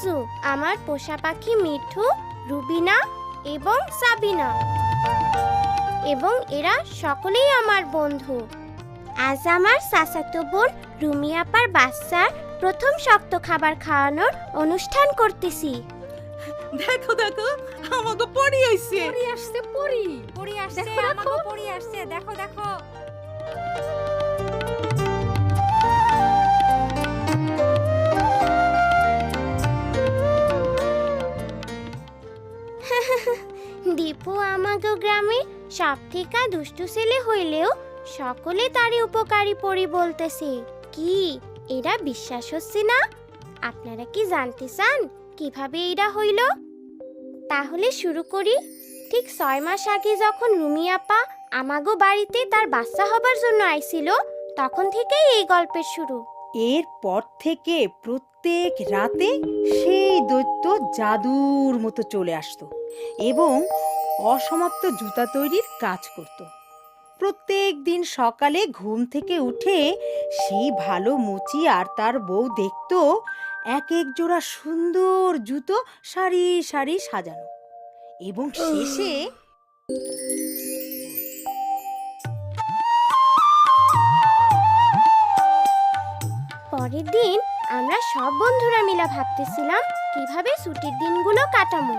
রাজু, আমার পোষা পাখি মিঠু, রুবিনা এবং সাবিনা, এবং এরা সকলেই আমার বন্ধু। আজ আমার চাচাতো বোন রুমি আপার বাচ্চার প্রথম শক্ত খাবার খাওয়ানোর অনুষ্ঠান করতেছি। দেখো দেখো আমাকে পড়ি আইছে। পড়ি আসছে, পড়ি আসছে, আমাকে পড়ি আসছে। দেখো দেখো। দীপু আমাগো গ্রামে সব থেকে দুষ্টু ছেলে হইলেও সকলে তারই উপকারী পড়ি বলতেছে। কি এরা বিশ্বাস হচ্ছে না? আপনারা কি জানতে চান কিভাবে এরা হইল? তাহলে শুরু করি। ঠিক 6 মাস আগে যখন রুমি আপা আমাগো বাড়িতে তার বাচ্চা হবার জন্য আইছিল, তখন থেকেই এই গল্পের শুরু। এরপর থেকে প্রত্যেক রাতে সেই দৈত্য জাদুর মতো চলে আসতো এবং অসমাপ্ত জুতা তৈরির কাজ করত। প্রত্যেক দিন সকালে ঘুম থেকে উঠে সেই ভালো মুচি আর তার বউ দেখতো এক এক জোড়া সুন্দর জুতো সারি সারি সাজানো, এবং শেষে পরের দিন আমরা সব বন্ধুরা মিলে ভাবতেছিলাম কিভাবে ছুটির দিনগুলো কাটাবো।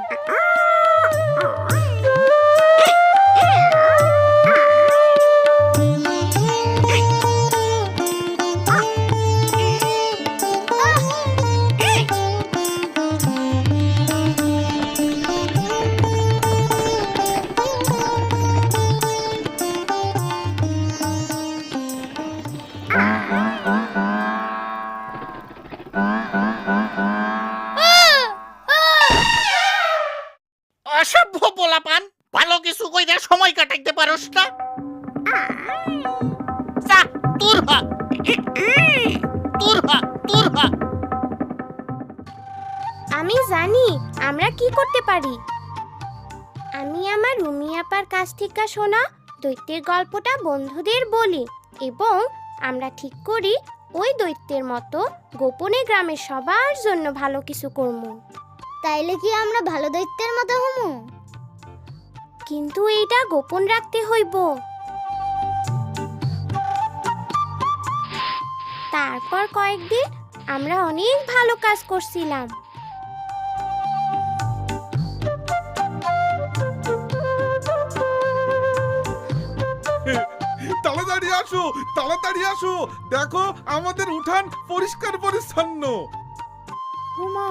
অসভ্য পোলাপান, ভালো কিছু কইরা সময় কাটাইতে পারোস না। যা, তোর হ, তোর হ, তোর হ। আমি জানি আমরা কি করতে পারি। আমি আমার রুমি আপার কাছ থেকে শোনা দৈত্যের গল্পটা বন্ধুদের বলি, এবং আমরা ঠিক করি ওই দৈত্যের মতো গোপনে গ্রামের সবার জন্য ভালো কিছু করব। তাইলে কি আমরা ভালো দৈত্যের মতো হমু? কিন্তু এইটা গোপন রাখতে হইব। তারপর কয়েকদিন আমরা অনেক ভালো কাজ করছিলাম। তাড়াতাড়ি আসো, তাড়াতাড়ি আসো, দেখো আমাদের উঠান পরিষ্কার পরিচ্ছন্ন। ওমা,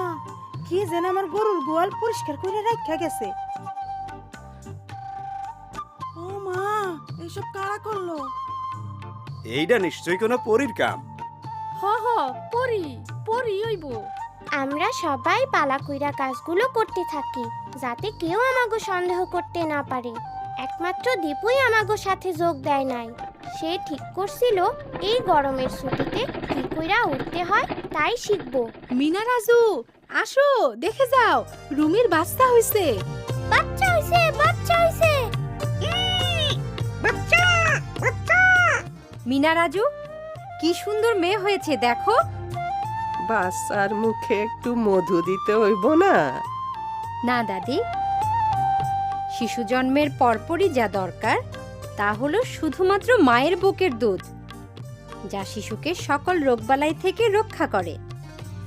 কি যেন আমার গরুর গোয়াল পরিষ্কার করে রাখা গেছে। ও মা, এসব কারা করলো? এইটা নিশ্চয়ই কোনো পরীর কাম। হ হ, পড়ি হইব। আমরা সবাই পালা কইরা কাজগুলো করতে থাকি যাতে কেউ আমাগো সন্দেহ করতে না পারে। একমাত্র দীপুই আমাগো সাথে যোগ দেয় নাই। সে ঠিক করছিল এই গরমের ছুটিতে কি কইরা উঠতে হয় তাই শিখবো। মিনা, রাজু, আসো দেখে যাও, রুমির বাচ্চা হইছে। বাচ্চা হইছে, বাচ্চা হইছে। মিনা, রাজু, কি সুন্দর মেয়ে হয়েছে দেখো। বাচ্চার মুখে একটু মধু দিতে হইব না? না দাদি, শিশু জন্মের পরপরই যা দরকার তা হলো শুধুমাত্র মায়ের বুকের দুধ, যা শিশুকে সকল রোগবালাই থেকে রক্ষা করে।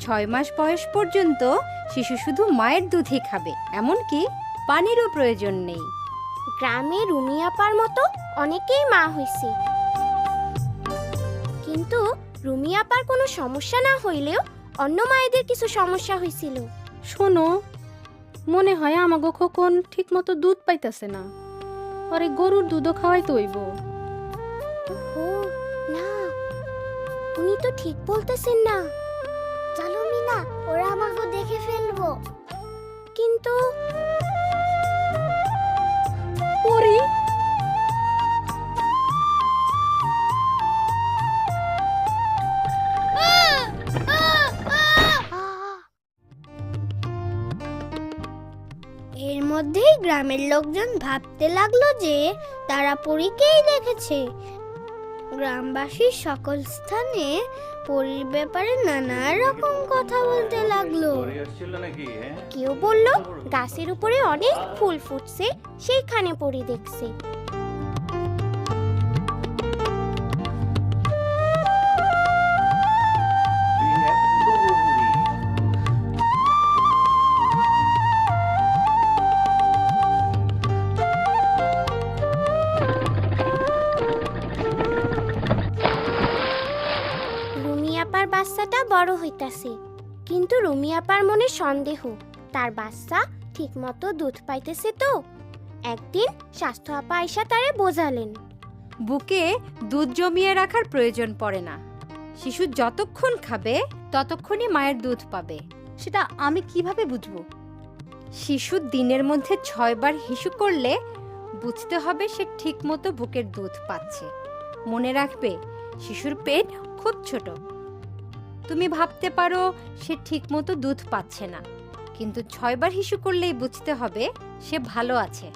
6 মাস বয়স পর্যন্ত শিশু শুধু মায়ের দুধই খাবে, এমনকি পানিরও প্রয়োজন নেই। গ্রামে রুমি আপার মতো অনেকেই মা হইছে, কিন্তু রুমি আপার কোনো সমস্যা না হইলেও অন্য মায়েদের কিছু সমস্যা হয়েছিল। শোনো, মনে হয় আমাগো খোকন ঠিক মতো দুধ পাইতাছে না, পরে গরুর দুধও খাওয়াই তৈব। ও না, উনি তো ঠিক বলতেছেন না। চলো মিনা, ওরা আমাকে দেখে ফেলবো। কিন্তু পড়ি এর মধ্যেই গ্রামের লোকজন ভাবতে লাগলো যে তারা পরীকেই দেখেছে। গ্রামবাসীর সকল স্থানে পরীর ব্যাপারে নানা রকম কথা বলতে লাগলো। কেউ বলল গাছের উপরে অনেক ফুল ফুটছে, সেইখানে পরি দেখছে। রুমি আপার বাচ্চাটা বড় হইতাছে, কিন্তু রুমি আপার মনে সন্দেহ তার বাচ্চা ঠিকমতো দুধ পাইতেছে তো। একদিন স্বাস্থ্য আপা আয়শা তারে বোঝালেন, বুকে দুধ জমিয়ে রাখার প্রয়োজন পড়ে না। শিশু যতক্ষণ খাবে ততক্ষণই মায়ের দুধ পাবে। সেটা আমি কিভাবে বুঝবো? শিশু দিনের মধ্যে 6 বার হিসু করলে বুঝতে হবে সে ঠিকমতো বুকের দুধ পাচ্ছে। মনে রাখবে, শিশুর পেট খুব ছোট। তুমি ভাবতে পারো সে ঠিকমতো দুধ পাচ্ছে না, কিন্তু 6 বার হিসু করলেই বুঝতে হবে সে ভালো আছে।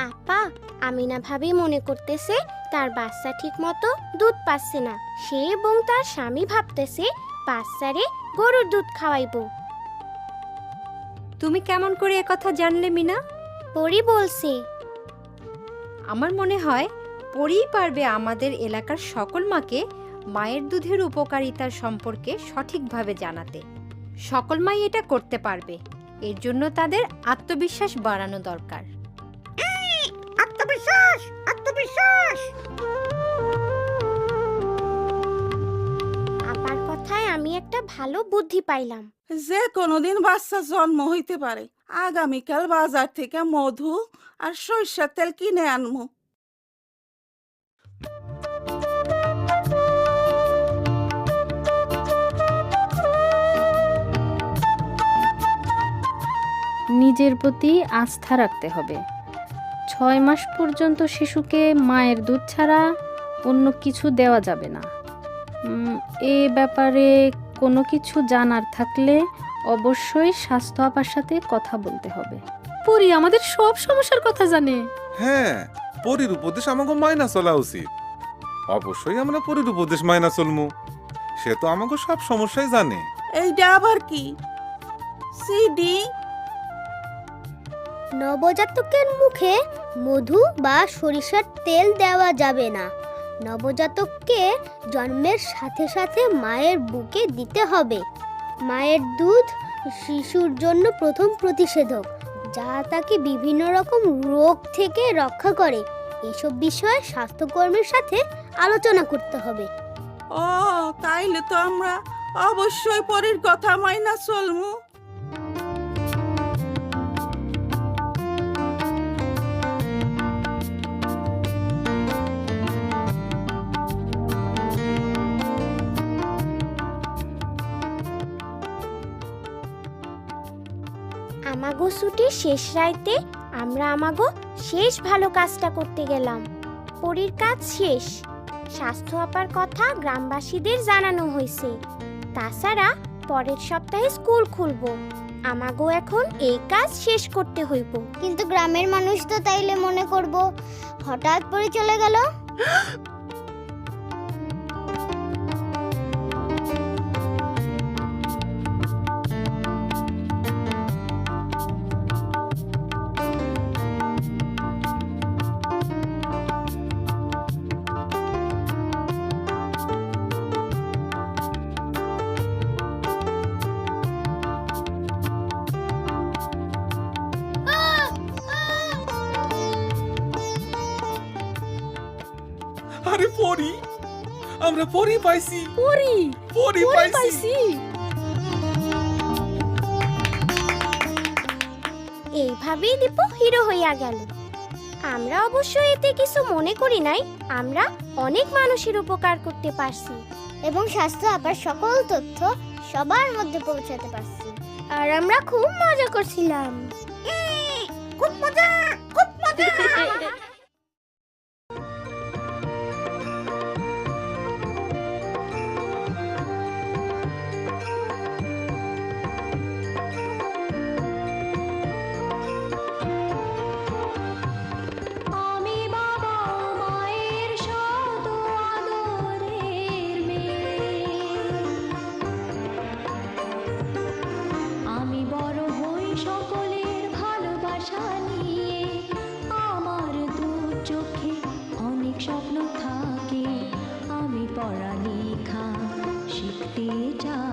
আপা, আমিনা ভাবি মনে করতেছে তার বাচ্চা ঠিকমতো দুধ পাচ্ছে না। সে এবং তার স্বামী ভাবতেছে বাচ্চারে গরুর দুধ খাওয়াইবো। তুমি কেমন করে একথা জানলে মিনা? পরি বলছে। আমার মনে হয় পরেই পারবে আমাদের এলাকার সকল মাকে মায়ের দুধের উপকারিতার সম্পর্কে সঠিকভাবে জানাতে। সকল মাই এটা করতে পারবে, এর জন্য তাদের আত্মবিশ্বাস বাড়ানো দরকার। আত্মবিশ্বাস, আত্মবিশ্বাস। আপার কথায় আমি একটা ভালো বুদ্ধি পাইলাম। যে কোনোদিন বাচ্চা জন্ম হইতে পারে। আগামীকাল বাজার থেকে মধু আর সরিষার তেল কিনে আনমু। নিজের প্রতি আস্থা রাখতে হবে। 6 মাস পর্যন্ত শিশুকে মায়ের দুধ ছাড়া অন্য কিছু দেওয়া যাবে না। এ ব্যাপারে কোনো কিছু জানার থাকলে অবশ্যই স্বাস্থ্য আপার সাথে কথা বলতে হবে। পরি আমাদের সব সমস্যার কথা জানে। হ্যাঁ, পরীর উপদেশ আমাকে মাইনা চলা উচিত। অবশ্যই আমরা পরীর উপদেশ মাইনা চলমু। সে তো আমাকে সব সমস্যাই জানে। এইটা আবার কি? সিডি নবজাতকের মুখে মধু বা সরিষার তেল দেওয়া যাবে না। নবজাতককে জন্মের সাথে সাথে মায়ের বুকে দিতে হবে। মায়ের দুধ শিশুর জন্য প্রথম প্রতিষেধক, যা তাকে বিভিন্ন রকম রোগ থেকে রক্ষা করে। এসব বিষয়ে স্বাস্থ্যকর্মীর সাথে আলোচনা করতে হবে। ও, তাইলে তো আমরা অবশ্যই পরীর কথা মাইনা চলমু। আমাগো ছুটির শেষ রাইতে আমরা আমাগো শেষ ভালো কাজটা করতে গেলাম। পরীর কাজ শেষ। স্বাস্থ্য আপার কথা গ্রামবাসীদের জানানো হয়েছে। তাছাড়া পরের সপ্তাহে স্কুল খুলবো। আমাগো এখন এই কাজ শেষ করতে হইব। কিন্তু গ্রামের মানুষ তো তাইলে মনে করব হঠাৎ পরে চলে গেল। আরে পরী, আমরা পরী পাইছি। পরি পরী পাইছি। এইভাবেই দীপু হিরো হইয়া গেল। আমরা অবশ্য এতে কিছু মনে করি নাই। আমরা অনেক মানুষের উপকার করতে পারছি এবং স্বাস্থ্য আপার সকল তথ্য সবার মধ্যে পৌঁছাতে পারছি। আর আমরা খুব মজা করছিলাম। খুব মজা, খুব মজা। আমি বাবা মায়ের শত আদর কেটে যায়।